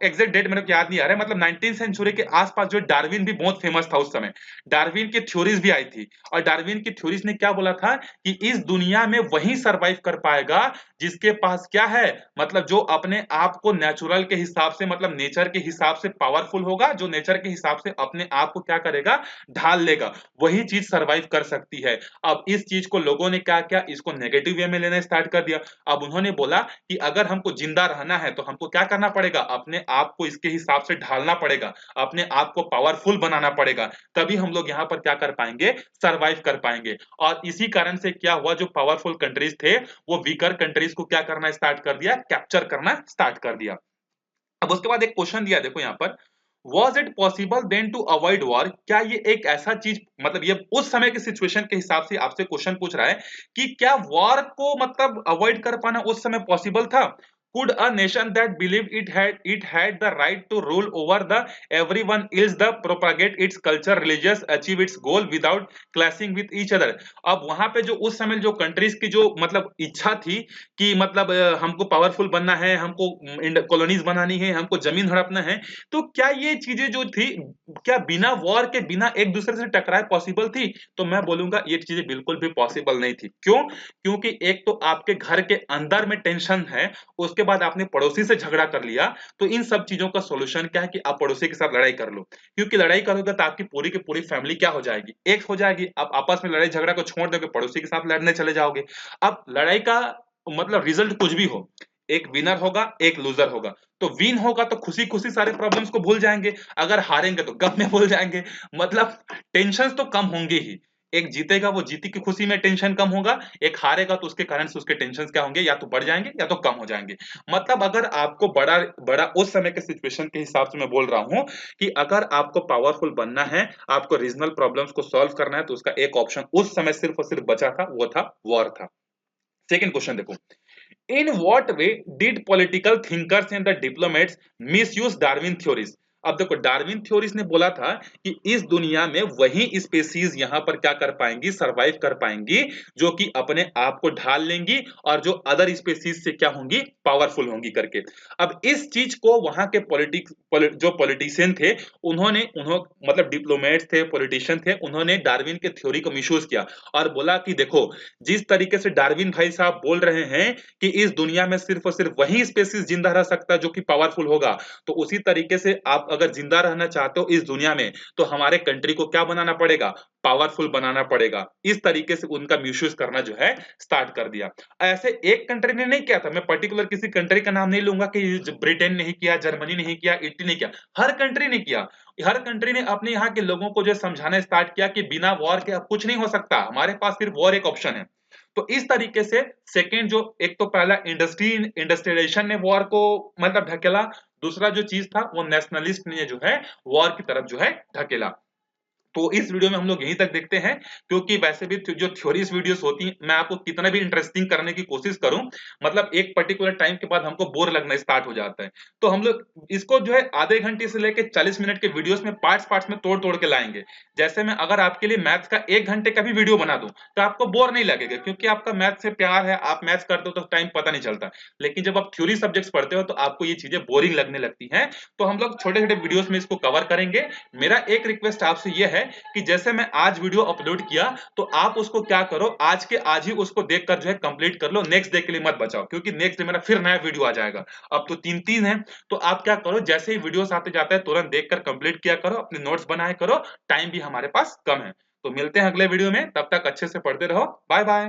एग्जैक्ट डेट मेरे को याद नहीं आ रहा है, मतलब 19th सेंचुरी के आसपास जो डार्विन भी बहुत फेमस था उस समय। डार्विन की थ्योरीज भी आई थी, और डार्विन की थ्योरीज ने क्या बोला था कि इस दुनिया में वही सरवाइव कर पाएगा जिसके पास क्या है, मतलब जो अपने आप को नेचुरल के हिसाब से, मतलब नेचर के हिसाब से पावरफुल होगा, जो नेचर के हिसाब से अपने आप को क्या करेगा, ढाल लेगा, वही चीज सरवाइव कर सकती है। अब इस चीज को लोगों ने क्या किया, इसको नेगेटिव वे में लेना स्टार्ट कर दिया। अब उन्होंने बोला कि अगर हमको जिंदा रहना है तो हमको क्या करना पड़ेगा, अपने आप को इसके हिसाब से ढालना पड़ेगा, अपने आप को पावरफुल बनाना पड़ेगा, तभी हम लोग यहाँ पर क्या कर पाएंगे, सरवाइव कर पाएंगे। और इसी कारण से क्या हुआ, जो पावरफुल कंट्रीज थे वो वीकर कंट्रीज को क्या करना स्टार्ट कर दिया, कैप्चर करना स्टार्ट कर दिया। अब उसके बाद एक क्वेश्चन दिया, देखो यहाँ पर, was it possible then to avoid war. क्या ये एक ऐसा चीज, मतलब ये उस समय के सिचुएशन के हिसाब से आपसे क्वेश्चन पूछ रहा है कि क्या वॉर को मतलब अवॉइड कर पाना उस समय पॉसिबल था। Could a nation that believed it had the right to rule over the everyone else the propagate its culture religious achieve its goal without clashing with each other। अब वहां पे जो उस समय जो कंट्रीज की जो मतलब इच्छा थी कि मतलब हमको पावरफुल बनना है, हमको कॉलोनीज बनानी है, हमको जमीन हड़पना है, तो क्या ये चीजें जो थी, क्या बिना वॉर के, बिना एक दूसरे से टकराए पॉसिबल थी। तो मैं बोलूंगा ये चीजें बिल्कुल भी पॉसिबल नहीं थी। क्यों, क्योंकि एक तो आपके घर के अंदर में टेंशन है, उसके बाद आपने पड़ोसी से झगड़ा कर लिया, तो इन सब चीजों का सॉल्यूशन क्या है कि आप पड़ोसी के साथ लड़ाई कर लो, क्योंकि लड़ाई करोगे तो आपकी पूरी की पूरी फैमिली क्या हो जाएगी, एक हो जाएगी। आप आपस में लड़ाई झगड़ा को छोड़ दोगे, पड़ोसी के साथ लड़ने चले जाओगे। अब लड़ाई का मतलब रिजल्ट कुछ भी हो, एक विनर होगा एक लूजर होगा। तो विन होगा तो खुशी खुशी सारे प्रॉब्लम्स को भूल जाएंगे, अगर हारेंगे तो गम में भूल जाएंगे, मतलब टेंशन तो कम होंगे ही। एक जीतेगा वो जीती की खुशी में टेंशन कम होगा, एक हारेगा तो उसके कारण से उसके टेंशन क्या होंगे, या तो बढ़ जाएंगे या तो कम हो जाएंगे। मतलब अगर आपको बड़ा बड़ा उस समय के सिचुएशन के हिसाब से मैं बोल रहा हूं कि अगर आपको पावरफुल बनना है, आपको रीजनल प्रॉब्लम्स को सॉल्व करना है, तो उसका एक ऑप्शन उस समय सिर्फ और सिर्फ बचा था, वो था वॉर था। सेकंड क्वेश्चन देखो, in what way did political thinkers and the diplomats misuse Darwin theories। अब देखो, डार्विन थ्योरीज ने बोला था कि इस दुनिया में वही स्पेसीज यहां पर क्या कर पाएंगी, सरवाइव कर पाएंगी, जो कि अपने आप को ढाल लेंगी और जो अदर स्पेसीज से क्या होंगी, पावरफुल होंगी करके। अब इस चीज को वहां के जो पॉलिटिशियन थे, उन्होंने मतलब डिप्लोमेट्स थे, पॉलिटिशियन थे, उन्होंने डार्विन के थ्योरी को मिसयूज किया और बोला कि देखो, जिस तरीके से डार्विन भाई साहब बोल रहे हैं कि इस दुनिया में सिर्फ और सिर्फ वही स्पेसीज जिंदा रह सकता है जो कि पावरफुल होगा, तो उसी तरीके से आप अगर जिंदा रहना चाहते हो इस दुनिया में, तो हमारे कंट्री को क्या बनाना पड़ेगा, पावरफुल बनाना पड़ेगा। इस तरीके से उनका मिसयूज करना जो है स्टार्ट कर दिया। ऐसे एक कंट्री ने नहीं किया था, मैं पर्टिकुलर किसी कंट्री का नाम नहीं लूंगा कि ब्रिटेन नहीं किया, जर्मनी नहीं किया, इटली नहीं किया, हर कंट्री ने किया। हर कंट्री ने अपने यहाँ के लोगों को जो समझाना स्टार्ट किया कि बिना वॉर के अब कुछ नहीं हो सकता, हमारे पास सिर्फ वॉर एक ऑप्शन है। तो इस तरीके से सेकेंड जो, एक तो पहला इंडस्ट्रियलाइजेशन ने वॉर को मतलब ढकेला, दूसरा जो चीज था वो नेशनलिस्ट ने जो है वॉर की तरफ जो है ढकेला। तो इस वीडियो में हम लोग यहीं तक देखते हैं, क्योंकि वैसे भी जो थ्योरीज वीडियोस होती हैं, मैं आपको कितना भी इंटरेस्टिंग करने की कोशिश करूं, मतलब एक पर्टिकुलर टाइम के बाद हमको बोर लगना स्टार्ट हो जाता है। तो हम लोग इसको जो है आधे घंटे से लेकर 40 मिनट के वीडियोस में पार्ट्स पार्ट्स में तोड़ तोड़ के लाएंगे। जैसे मैं अगर आपके लिए मैथ्स का 1 घंटे का भी वीडियो बना दूं तो आपको बोर नहीं लगेगा, क्योंकि आपका मैथ से प्यार है, आप मैथ्स करते हो तो टाइम पता नहीं चलता। लेकिन जब आप थ्योरी सब्जेक्ट्स पढ़ते हो तो आपको ये चीजें बोरिंग लगने लगती हैं। तो हम लोग छोटे छोटे वीडियोस में इसको कवर करेंगे। मेरा एक रिक्वेस्ट आपसे यह है कि जैसे मैं आज वीडियो अपलोड किया तो आप उसको क्या करो, आज के आज ही उसको देखकर जो है कंप्लीट कर लो, नेक्स्ट डे के लिए मत बचाओ, क्योंकि नेक्स्ट डे मेरा फिर नया वीडियो आ जाएगा। अब तो 3-3 है, तो आप क्या करो, जैसे ही वीडियोस आते जाते हैं तुरंत देखकर कंप्लीट किया करो, अपने नोट्स बनाया करो, टाइम भी हमारे पास कम है। तो मिलते हैं अगले वीडियो में, तब तक अच्छे से पढ़ते रहो। Bye bye.